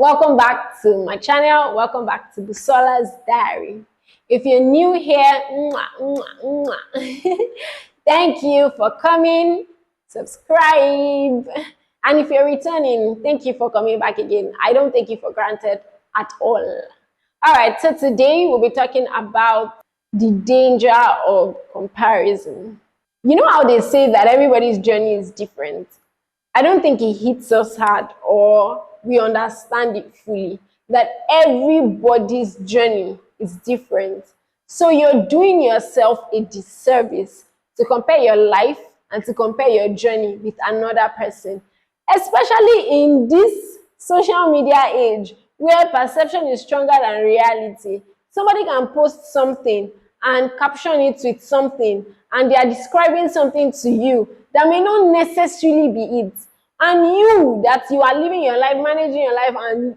Welcome back to my channel. Welcome back to Busola's Diary. If you're new here, thank you for coming. Subscribe. And if you're returning, thank you for coming back again. I don't take you for granted at all. All right, so today we'll be talking about the danger of comparison. You know how they say that everybody's journey is different? I don't think it hits us hard or we understand it fully, that everybody's journey is different. So you're doing yourself a disservice to compare your life and to compare your journey with another person, especially in this social media age where perception is stronger than reality. Somebody can post something and caption it with something, and they are describing something to you that may not necessarily be it. And you, that you are living your life, managing your life, and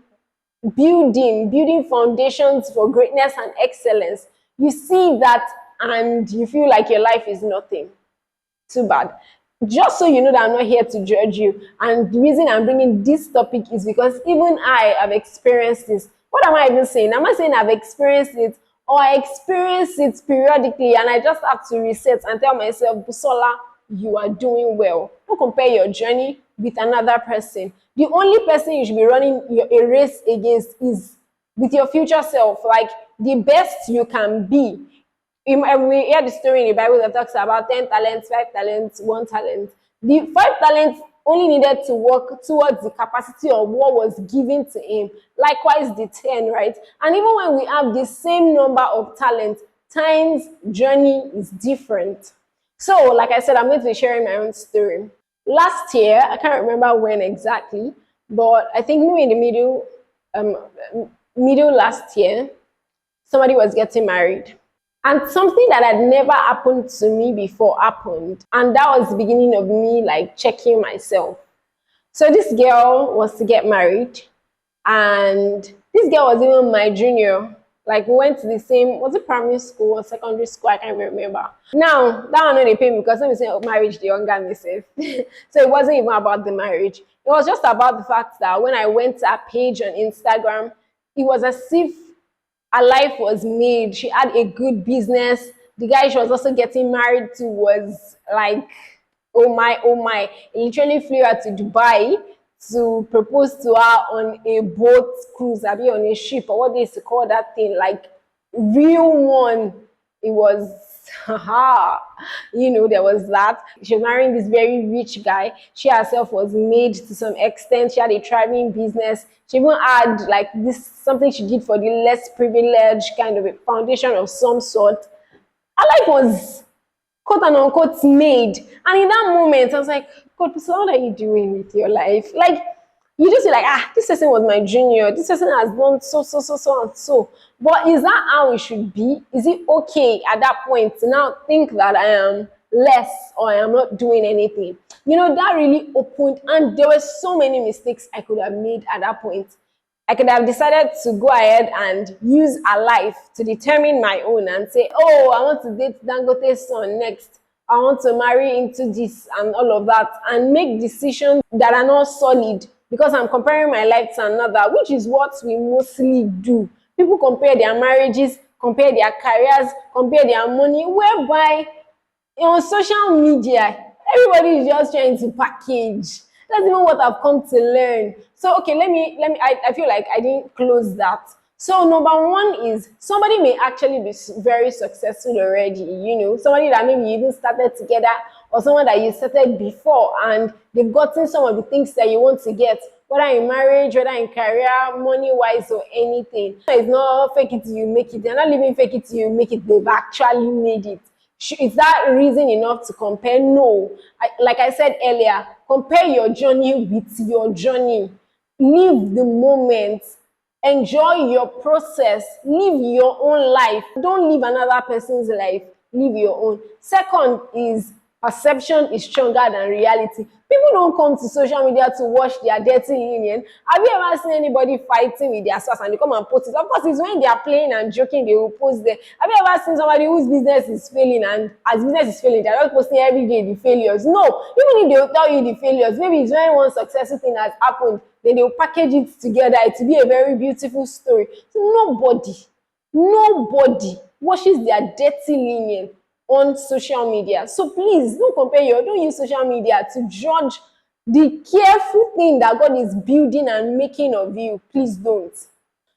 building foundations for greatness and excellence, you see that and you feel like your life is nothing. Too bad. Just so you know that I'm not here to judge you. And the reason I'm bringing this topic is because even I have experienced this. What am I even saying? Am I saying I've experienced it, or I experience it periodically and I just have to reset and tell myself, Busola, you are doing well. Don't compare your journey with another person. The only person you should be running a race against is with your future self, like the best you can be. We hear the story in the Bible that talks about 10 talents, 5 talents, 1 talent. The 5 talents only needed to work towards the capacity of what was given to him. Likewise, the 10, right? And even when we have the same number of talents, time's journey is different. So, like I said, I'm going to be sharing my own story. Last year, I can't remember when exactly, but I think maybe in the middle last year, somebody was getting married. And something that had never happened to me before happened. And that was the beginning of me like checking myself. So this girl was to get married. And this girl was even my junior. Like we went to the same, was it primary school or secondary school? I can't even remember. Now, that one they pay me because I'm saying marriage, the younger myself. So it wasn't even about the marriage. It was just about the fact that when I went to her page on Instagram, it was as if her life was made. She had a good business. The guy she was also getting married to was like, oh my. He literally flew her to Dubai to propose to her on a boat cruise, I mean on a ship, or what they used to call that thing, like real one. It was, there was that. She was marrying this very rich guy. She herself was made to some extent. She had a thriving business. She even had like this, something she did for the less privileged, kind of a foundation of some sort. Her life was quote and unquote made. And in that moment, I was like, God, so what are you doing with your life? Like, you just feel like, this person was my junior. This person has done so and so. But is that how it should be? Is it okay at that point to now think that I am less or I am not doing anything? That really opened, and there were so many mistakes I could have made at that point. I could have decided to go ahead and use a life to determine my own and say, oh, I want to date Dangote's son next. I want to marry into this and all of that, and make decisions that are not solid because I'm comparing my life to another, which is what we mostly do. People compare their marriages, compare their careers, compare their money, whereby on social media, everybody is just trying to package. That's even what I've come to learn. So, okay, I feel like I didn't close that. So, number one is somebody may actually be very successful already, somebody that maybe you even started together, or someone that you started before and they've gotten some of the things that you want to get, whether in marriage, whether in career, money-wise, or anything. It's not fake it till you make it. They're not living fake it till you make it. They've actually made it. Is that reason enough to compare? No. Like I said earlier, compare your journey with your journey. Live the moment. Enjoy your process. Live your own life. Don't live another person's life. Live your own. Second is perception is stronger than reality. People don't come to social media to watch their dirty linen. Have you ever seen anybody fighting with their spouse and they come and post it? Of course, it's when they are playing and joking, they will post there. Have you ever seen somebody whose business is failing and as business is failing, they're not posting every day the failures? No, even if they will tell you the failures, maybe it's when one successful thing has happened, then they will package it together. It will be a very beautiful story. So nobody washes their dirty linen on social media. So please don't use social media to judge the careful thing that God is building and making of you. Please don't.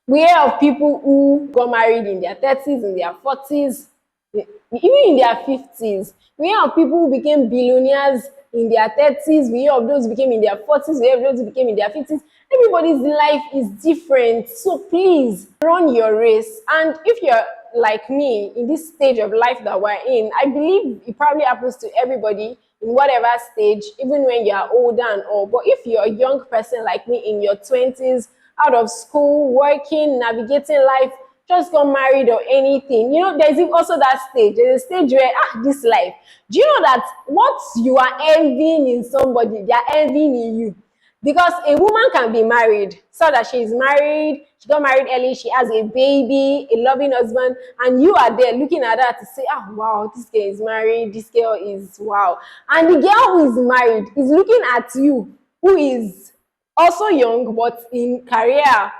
We hear of people who got married in their 30s, in their 40s, even in their 50s. We hear of people who became billionaires in their 30s. We hear of those who became in their 40s. We hear of those who became in their 50s. Everybody's life is different. So please run your race. And if you're like me in this stage of life that we're in, I believe it probably happens to everybody in whatever stage, even when you're older and all. But if you're a young person like me in your 20s, out of school, working, navigating life, just got married or anything, there's also that stage. There's a stage where, this life. Do you know that what you are envying in somebody, they are envying in you? Because a woman can be married, so that she's married, she got married early, she has a baby, a loving husband, and you are there looking at her to say, wow, this girl is married, this girl is wow. And the girl who is married is looking at you, who is also young, but in career,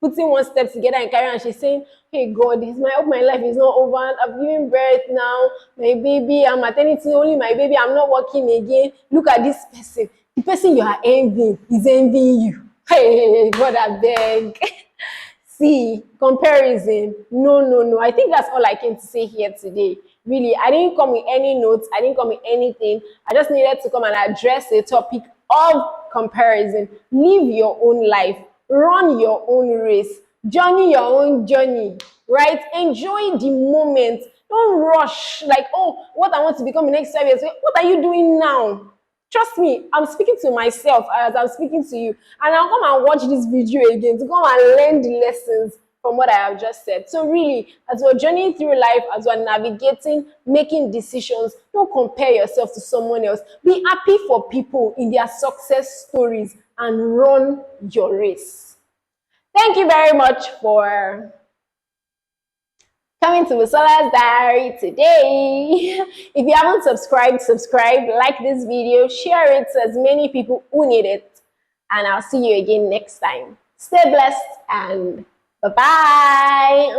putting one step together in career, and she's saying, hey God, I hope my life is not over. I've given birth now, my baby, I'm maternity, only my baby, I'm not working again. Look at this person. The person you are envying is envying you. Hey, God, I beg. See, comparison. No. I think that's all I came to say here today. Really, I didn't come with any notes. I didn't come with anything. I just needed to come and address the topic of comparison. Live your own life. Run your own race. Journey your own journey. Right? Enjoy the moment. Don't rush. Like, what I want to become in the next 5 years. What are you doing now? Trust me, I'm speaking to myself as I'm speaking to you. And I'll come and watch this video again to come and learn the lessons from what I have just said. So really, as we're journeying through life, as we're navigating, making decisions, don't compare yourself to someone else. Be happy for people in their success stories and run your race. Thank you very much for coming to Busola's Diary today. If you haven't subscribed, subscribe, like this video, share it to as many people who need it. And I'll see you again next time. Stay blessed and bye-bye.